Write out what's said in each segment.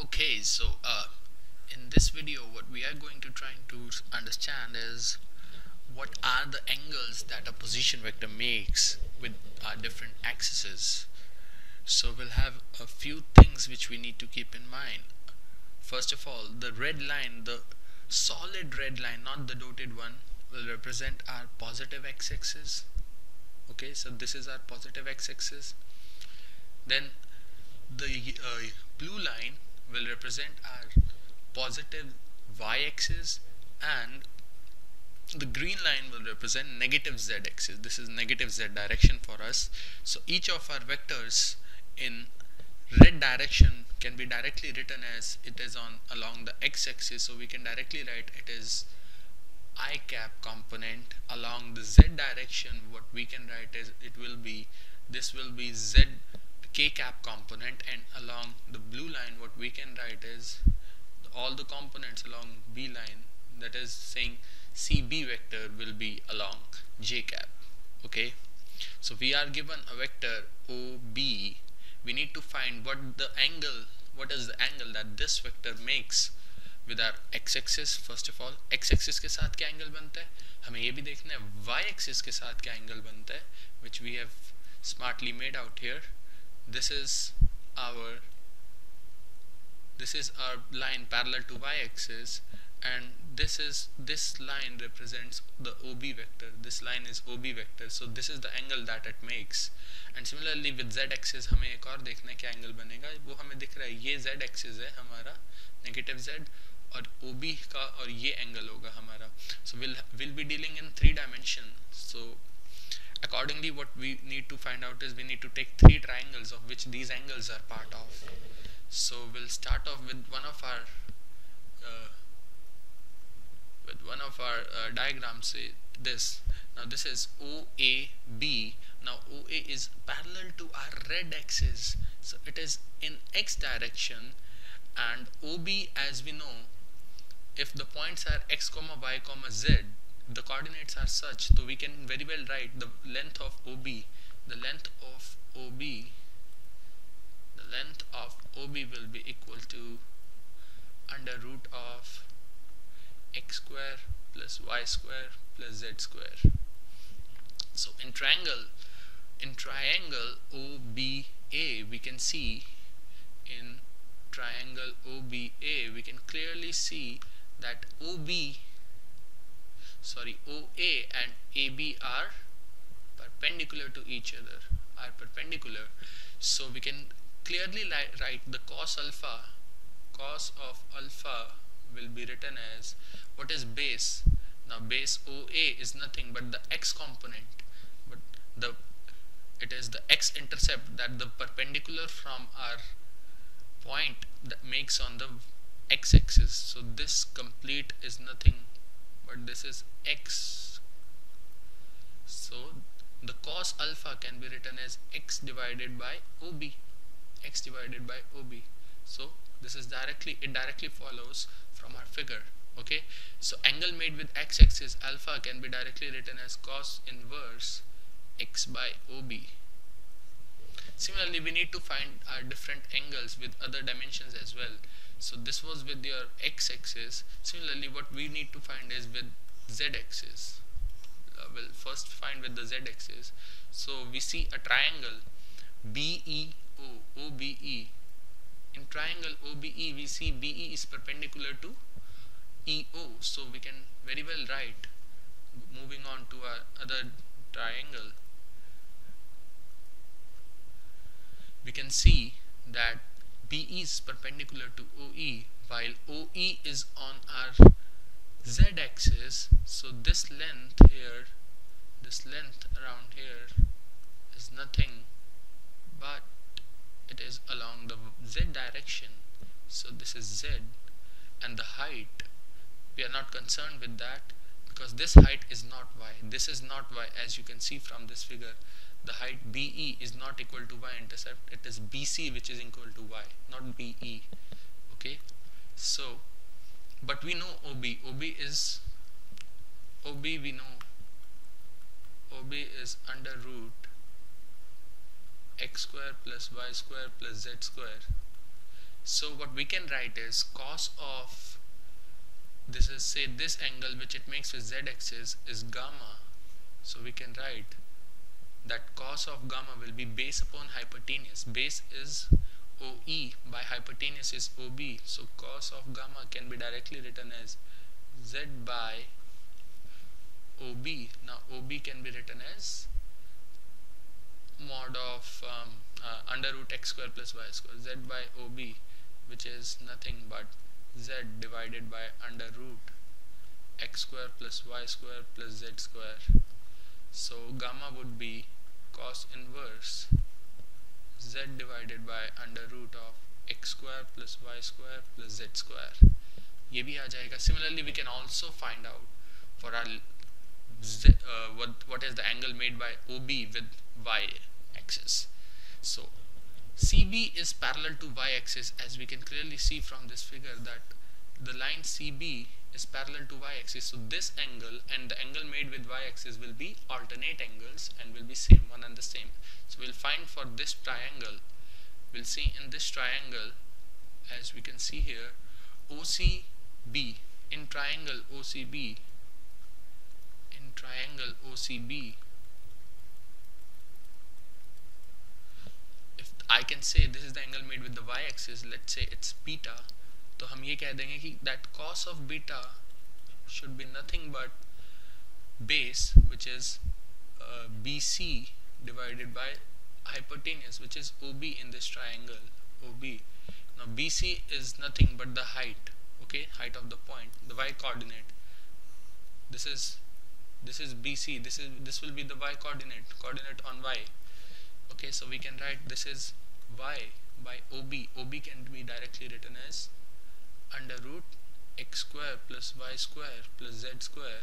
Okay, so in this video, what we are going to try to understand is what are the angles that a position vector makes with our different axes. So we'll have a few things which we need to keep in mind. First of all, the red line, the solid red line, not the dotted one, will represent our positive x-axis. Okay, so this is our positive x-axis. Then the blue line will represent our positive y-axis, and the green line will represent negative z-axis. This is negative z direction for us. So each of our vectors in red direction can be directly written as it is on along the x-axis. So we can directly write it is I cap component. Along the z direction, what we can write is this will be z k cap component, and along the blue line what we can write is all the components along b line, that is saying cb vector will be along j cap. Okay, so we are given a vector OB. We need to find what is the angle that this vector makes with our x-axis. First of all, x-axis के साथ क्या angle बनता है, हमें ये भी देखना है y-axis के साथ क्या एंगल बनता है, which we have smartly made out here. This is our line parallel to y-axis, and this line represents the OB vector. This line is OB vector, so this is the angle that it makes. And similarly with z-axis हमें एक और देखना है क्या angle बनेगा, वो हमें दिख रहा है ये z-axis है हमारा नेगेटिव z, और OB का और ये एंगल होगा हमारा. So we'll be dealing in 3 dimension. So accordingly what we need to find out is we need to take 3 triangles of which these angles are part of. So we'll start off with one of our diagrams. Say this. Now this is OAB. Now OA is parallel to our red axis, so it is in x direction, and OB, as we know, if the points are x comma y comma z, the coordinates are such, so we can very well write the length of OB. The length of OB will be equal to under root of x square plus y square plus z square. So in triangle OBA, we can see in triangle OBA we can clearly see that OA and AB are perpendicular to each other, so we can clearly write the cos of alpha will be written as, what is base? Now base OA is nothing but the x component, but it is the x-intercept that the perpendicular from our point that makes on the x-axis. So this complete is nothing but this is x. So the cos alpha can be written as x divided by OB. So this is directly follows from our figure. Okay, so angle made with x-axis alpha can be directly written as cos inverse x by OB. Similarly, we need to find our different angles with other dimensions as well. So this was with your x-axis. Similarly, what we need to find is with z-axis. We'll first find with the z-axis. So we see a triangle OBE. In triangle OBE, we see BE is perpendicular to EO. So we can very well write, moving on to our other triangle, we can see that BE is perpendicular to OE, while OE is on our z-axis. So this length around here is nothing but it is along the z direction. So this is z, and the height, we are not concerned with that because this height is not y. This is not y, as you can see from this figure. The height BE is not equal to y-intercept. It is BC which is equal to y, not BE. Okay, so but we know OB. We know OB is under root x square plus y square plus z square. So what we can write is cos of, this is say this angle which it makes with z-axis is gamma. So we can write that cos of gamma will be base upon hypotenuse. Base is OE by hypotenuse is OB. So cos of gamma can be directly written as Z by OB. Now OB can be written as mod of under root x square plus y square. Z by OB, which is nothing but Z divided by under root x square plus y square plus z square. So gamma would be cos inverse z divided by under root of x square plus y square plus z square. ये भी आ जाएगा. Similarly, we can also find out for our what is the angle made by OB with y axis. So CB is parallel to y axis, as we can clearly see from this figure that the line CB is parallel to y axis. So this angle and the angle made with y axis will be alternate angles and will be same, one and the same. So we'll find for this triangle, we'll see in this triangle, as we can see here, OCB, in triangle OCB, if I can say this is the angle made with the y axis, let's say it's beta, तो हम ये कह देंगे कि that cos of beta should be nothing but base, which is BC divided by hypotenuse, which is OB in this triangle OB. Now BC is nothing but the height, okay, height of the point, the y coordinate. This is BC. This will be the y coordinate on y. Okay, so we can write this is y by OB. OB can be directly written as under root x square plus y square plus z square.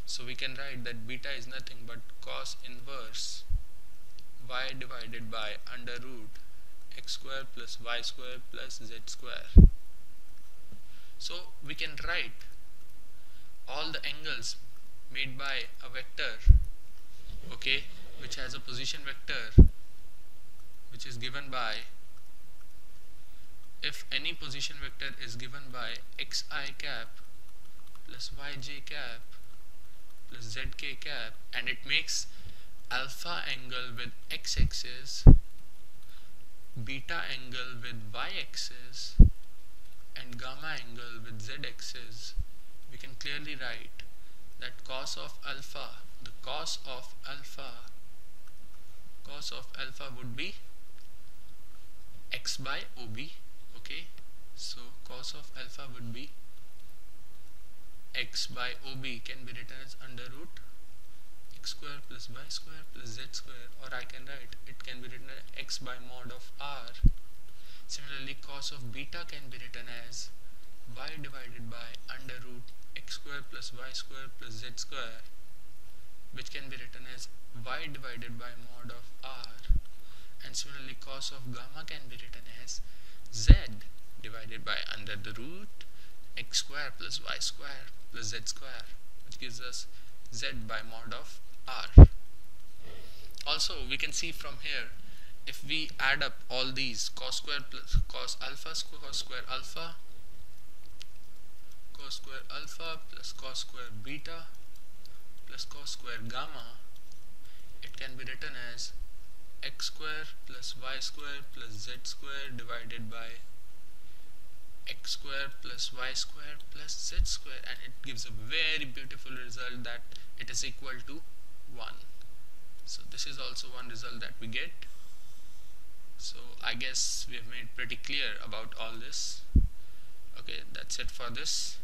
So we can write that beta is nothing but cos inverse y divided by under root x square plus y square plus z square. So we can write all the angles made by a vector, okay, which has a position vector which is given by, if any position vector is given by xi cap plus yj cap plus zk cap, and it makes alpha angle with x axis, beta angle with y axis, and gamma angle with z axis, we can clearly write that cos of alpha, the cos of alpha would be x by OB. Okay, so cos of alpha would be x by OB, can be written as under root x square plus y square plus z square, or I can write it can be written as x by mod of r. Similarly, cos of beta can be written as y divided by under root x square plus y square plus z square, which can be written as y divided by mod of r. And similarly, cos of gamma can be written as z divided by under the root x square plus y square plus z square, which gives us z by mod of r. Also, we can see from here, if we add up all these cos square plus cos alpha, cos square alpha, cos square alpha plus cos square beta plus cos square gamma, it can be written as x square plus y square plus z square divided by x square plus y square plus z square, and it gives a very beautiful result that it is equal to 1. So this is also one result that we get. So I guess we have made pretty clear about all this. Okay, that's it for this.